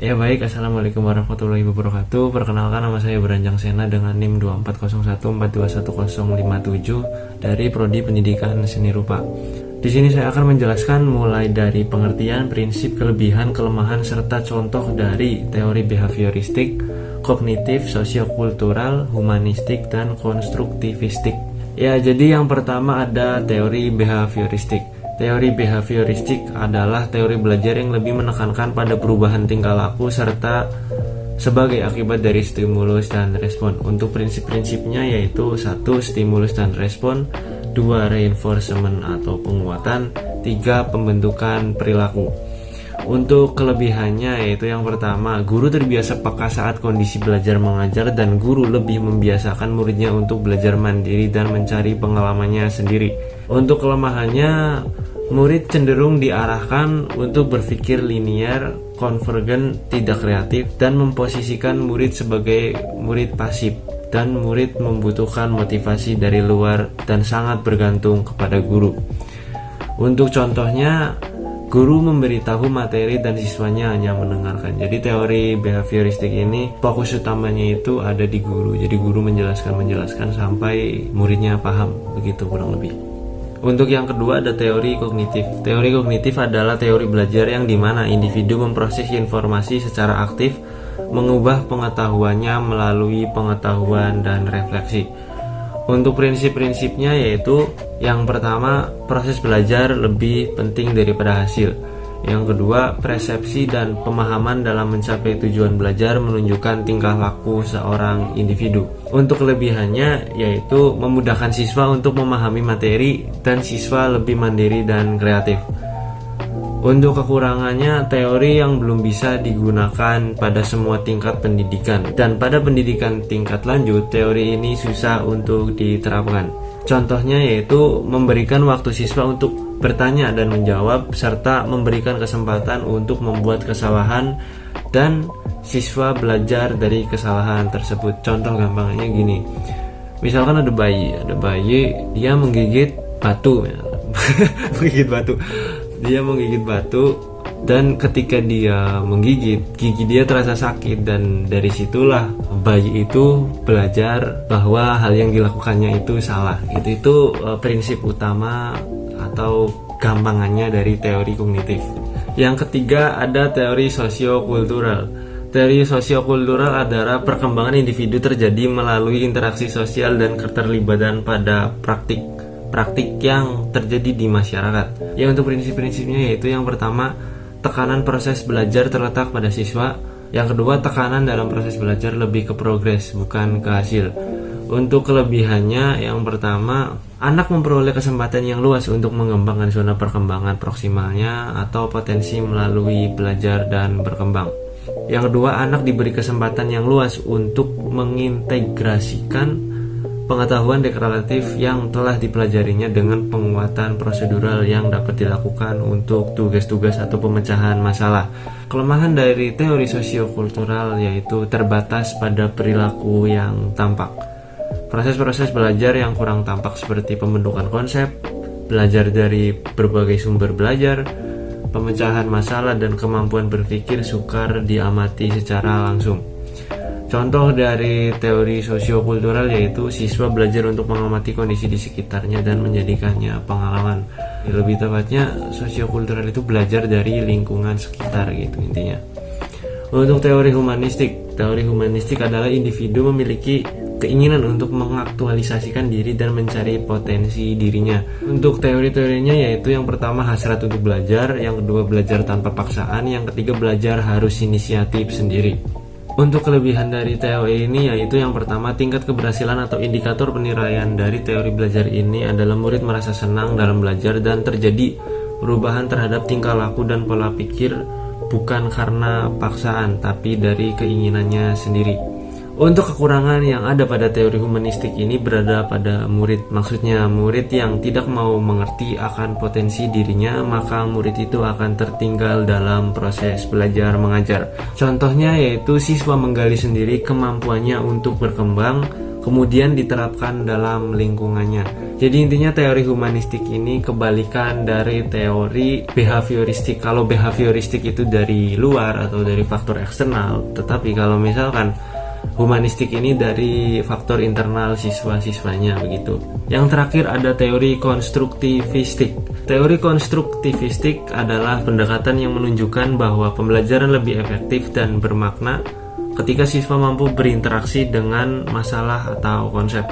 Ya baik, Assalamualaikum warahmatullahi wabarakatuh. Perkenalkan, nama saya Beranjang Sena dengan NIM 2401421157 dari Prodi Pendidikan Seni Rupa. Di sini saya akan menjelaskan mulai dari pengertian, prinsip, kelebihan, kelemahan, serta contoh dari teori behavioristik, kognitif, sosiokultural, humanistik, dan konstruktivistik. Ya, jadi yang pertama ada teori behavioristik. Teori behavioristik adalah teori belajar yang lebih menekankan pada perubahan tingkah laku serta sebagai akibat dari stimulus dan respon. Untuk prinsip-prinsipnya yaitu 1. Stimulus dan respon, 2. Reinforcement atau penguatan, 3. Pembentukan perilaku. Untuk kelebihannya yaitu yang pertama, guru terbiasa peka saat kondisi belajar mengajar dan guru lebih membiasakan muridnya untuk belajar mandiri dan mencari pengalamannya sendiri. Untuk kelemahannya, murid cenderung diarahkan untuk berpikir linear, konvergen, tidak kreatif, dan memposisikan murid sebagai murid pasif, dan murid membutuhkan motivasi dari luar dan sangat bergantung kepada guru. Untuk contohnya, guru memberitahu materi dan siswanya hanya mendengarkan. Jadi teori behavioristik ini fokus utamanya itu ada di guru. Jadi guru menjelaskan sampai muridnya paham, begitu kurang lebih. Untuk yang kedua ada teori kognitif. Teori kognitif adalah teori belajar yang dimana individu memproses informasi secara aktif, mengubah pengetahuannya melalui pengetahuan dan refleksi. Untuk prinsip-prinsipnya yaitu yang pertama, proses belajar lebih penting daripada hasil. Yang kedua, persepsi dan pemahaman dalam mencapai tujuan belajar menunjukkan tingkah laku seorang individu. Untuk kelebihannya yaitu memudahkan siswa untuk memahami materi dan siswa lebih mandiri dan kreatif. Untuk kekurangannya, teori yang belum bisa digunakan pada semua tingkat pendidikan, dan pada pendidikan tingkat lanjut teori ini susah untuk diterapkan. Contohnya yaitu memberikan waktu siswa untuk bertanya dan menjawab, serta memberikan kesempatan untuk membuat kesalahan dan siswa belajar dari kesalahan tersebut. Contoh gampangnya gini, misalkan ada bayi dia menggigit batu dia menggigit batu, dan ketika dia menggigit, gigi dia terasa sakit, dan dari situlah bayi itu belajar bahwa hal yang dilakukannya itu salah. Itu prinsip utama atau gampangannya dari teori kognitif. Yang ketiga ada teori sosiokultural. Teori sosiokultural adalah perkembangan individu terjadi melalui interaksi sosial dan keterlibatan pada praktik yang terjadi di masyarakat. Ya, untuk prinsip-prinsipnya yaitu yang pertama, tekanan proses belajar terletak pada siswa. Yang kedua, tekanan dalam proses belajar lebih ke progres, bukan ke hasil. Untuk kelebihannya, yang pertama, anak memperoleh kesempatan yang luas untuk mengembangkan zona perkembangan proksimalnya atau potensi melalui belajar dan berkembang. Yang kedua, anak diberi kesempatan yang luas untuk mengintegrasikan pengetahuan deklaratif yang telah dipelajarinya dengan penguatan prosedural yang dapat dilakukan untuk tugas-tugas atau pemecahan masalah. Kelemahan dari teori sosiokultural yaitu terbatas pada perilaku yang tampak. Proses-proses belajar yang kurang tampak seperti pembentukan konsep, belajar dari berbagai sumber belajar, pemecahan masalah, dan kemampuan berpikir sukar diamati secara langsung. Contoh dari teori sosiokultural yaitu siswa belajar untuk mengamati kondisi di sekitarnya dan menjadikannya pengalaman. Lebih tepatnya, sosiokultural itu belajar dari lingkungan sekitar gitu intinya. Untuk teori humanistik adalah individu memiliki keinginan untuk mengaktualisasikan diri dan mencari potensi dirinya. Untuk teori-teorinya yaitu yang pertama hasrat untuk belajar, yang kedua belajar tanpa paksaan, yang ketiga belajar harus inisiatif sendiri. Untuk kelebihan dari teori ini yaitu yang pertama, tingkat keberhasilan atau indikator penilaian dari teori belajar ini adalah murid merasa senang dalam belajar dan terjadi perubahan terhadap tingkah laku dan pola pikir bukan karena paksaan tapi dari keinginannya sendiri. Untuk kekurangan yang ada pada teori humanistik ini berada pada murid. Maksudnya murid yang tidak mau mengerti akan potensi dirinya, maka murid itu akan tertinggal dalam proses belajar mengajar. Contohnya yaitu siswa menggali sendiri kemampuannya untuk berkembang, kemudian diterapkan dalam lingkungannya. Jadi intinya teori humanistik ini kebalikan dari teori behavioristik. Kalau behavioristik itu dari luar atau dari faktor eksternal, tetapi kalau misalkan humanistik ini dari faktor internal siswa-siswanya begitu. Yang terakhir ada teori konstruktivistik. Teori konstruktivistik adalah pendekatan yang menunjukkan bahwa pembelajaran lebih efektif dan bermakna ketika siswa mampu berinteraksi dengan masalah atau konsep.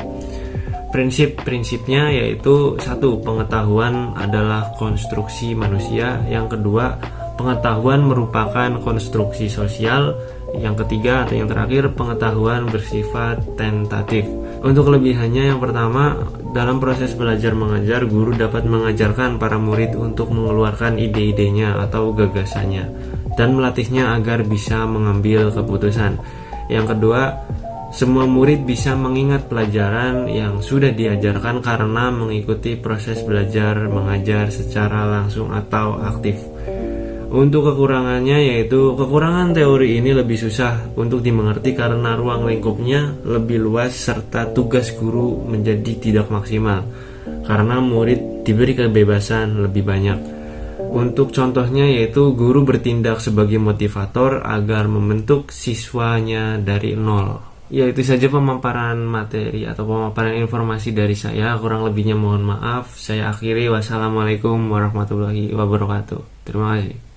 Prinsip-prinsipnya yaitu: satu, pengetahuan adalah konstruksi manusia. Yang kedua, pengetahuan merupakan konstruksi sosial. Yang ketiga atau yang terakhir, pengetahuan bersifat tentatif. Untuk kelebihannya, yang pertama, dalam proses belajar mengajar, guru dapat mengajarkan para murid untuk mengeluarkan ide-idenya atau gagasannya dan melatihnya agar bisa mengambil keputusan. Yang kedua, semua murid bisa mengingat pelajaran yang sudah diajarkan karena mengikuti proses belajar mengajar secara langsung atau aktif. Untuk kekurangannya yaitu kekurangan teori ini lebih susah untuk dimengerti karena ruang lingkupnya lebih luas serta tugas guru menjadi tidak maksimal karena murid diberi kebebasan lebih banyak. Untuk contohnya yaitu guru bertindak sebagai motivator agar membentuk siswanya dari nol. Ya, itu saja pemaparan materi atau pemaparan informasi dari saya. Kurang lebihnya mohon maaf. Saya akhiri. Wassalamualaikum warahmatullahi wabarakatuh. Terima kasih.